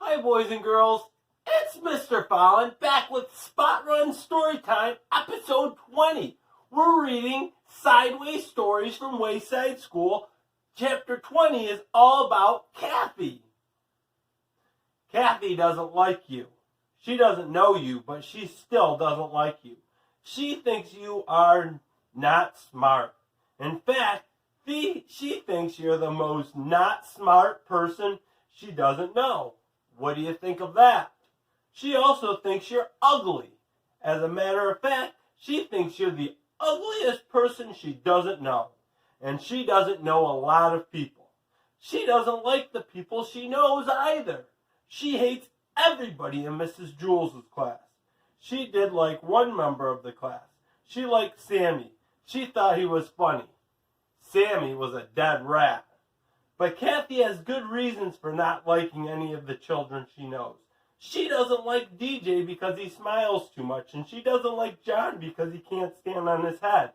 Hi boys and girls, it's Mr. Fallon back with Spot Run Storytime episode 20. We're reading Sideways Stories from Wayside School. Chapter 20 is all about Kathy. Kathy doesn't like you. She doesn't know you, but she still doesn't like you. She thinks you are not smart. In fact, she thinks you're the most not smart person she doesn't know. What do you think of that? She also thinks you're ugly. As a matter of fact, she thinks you're the ugliest person she doesn't know. And she doesn't know a lot of people. She doesn't like the people she knows either. She hates everybody in Mrs. Jules' class. She did like one member of the class. She liked Sammy. She thought he was funny. Sammy was a dead rat. But Kathy has good reasons for not liking any of the children she knows. She doesn't like DJ because he smiles too much, and she doesn't like John because he can't stand on his head.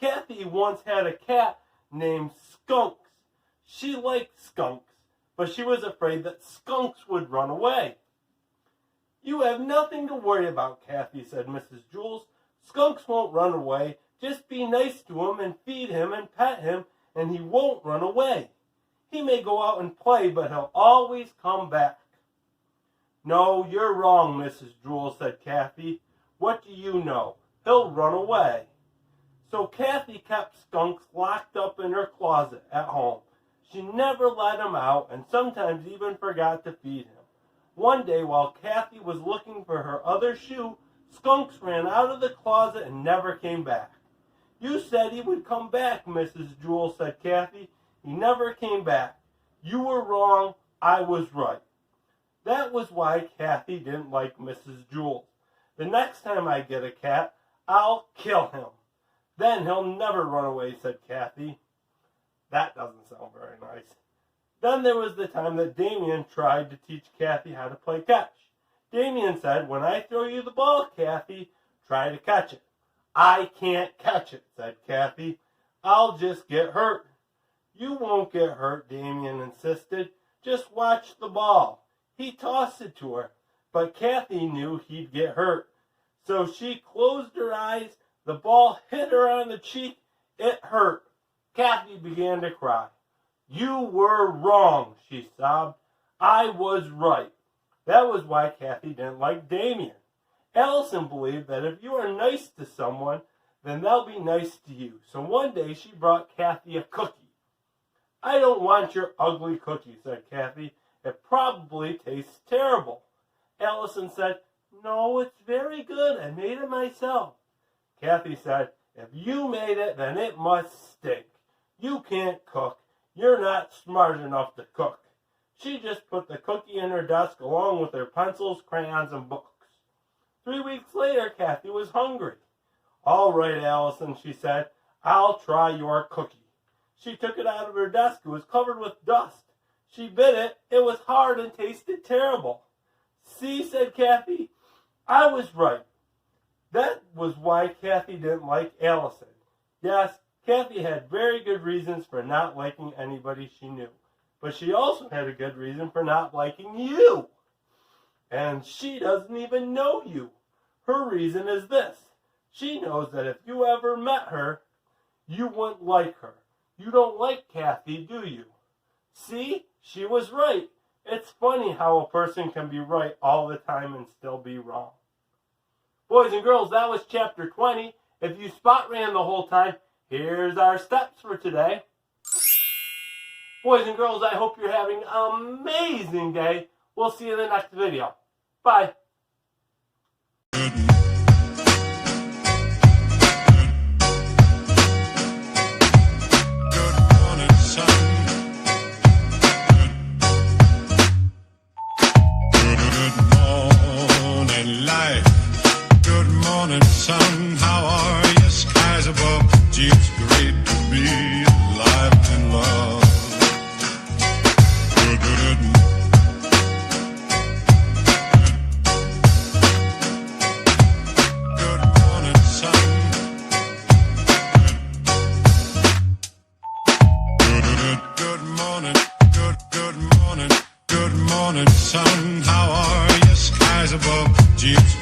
Kathy once had a cat named Skunks. She liked Skunks, but she was afraid that Skunks would run away. You have nothing to worry about, Kathy, said Mrs. Jules. Skunks won't run away. Just be nice to him and feed him and pet him, and he won't run away. He may go out and play, but he'll always come back. No, you're wrong, Mrs. Jules, said Kathy. What do you know? He'll run away. So Kathy kept Skunks locked up in her closet at home. She never let him out and sometimes even forgot to feed him. One day, while Kathy was looking for her other shoe, Skunks ran out of the closet and never came back. You said he would come back, Mrs. Jules, said Kathy. He never came back. You were wrong. I was right. That was why Kathy didn't like Mrs. Jules. The next time I get a cat, I'll kill him. Then he'll never run away, said Kathy. That doesn't sound very nice. Then there was the time that Damien tried to teach Kathy how to play catch. Damien said, when I throw you the ball, Kathy, try to catch it. I can't catch it, said Kathy. I'll just get hurt. You won't get hurt, Damien insisted. Just watch the ball. He tossed it to her, but Kathy knew he'd get hurt. So she closed her eyes. The ball hit her on the cheek. It hurt. Kathy began to cry. You were wrong, she sobbed. I was right. That was why Kathy didn't like Damien. Allison believed that if you are nice to someone, then they'll be nice to you. So one day she brought Kathy a cookie. I don't want your ugly cookie, said Kathy. It probably tastes terrible. Allison said, no, it's very good. I made it myself. Kathy said, if you made it, then it must stink. You can't cook. You're not smart enough to cook. She just put the cookie in her desk along with her pencils, crayons, and books. 3 weeks later, Kathy was hungry. All right, Allison, she said, I'll try your cookie. She took it out of her desk. It was covered with dust. She bit it. It was hard and tasted terrible. See, said Kathy, I was right. That was why Kathy didn't like Allison. Yes, Kathy had very good reasons for not liking anybody she knew. But she also had a good reason for not liking you. And she doesn't even know you. Her reason is this. She knows that if you ever met her, you wouldn't like her. You don't like Kathy, do you? See? She was right. It's funny how a person can be right all the time and still be wrong. Boys and girls, that was chapter 20. If you spot ran the whole time, here's our steps for today. Boys and girls, I hope you're having an amazing day. We'll see you in the next video. Bye. Sun, how are you? Skies above. Gee, it's great to be alive and love. morning sun, how are you? Skies above, Jeeps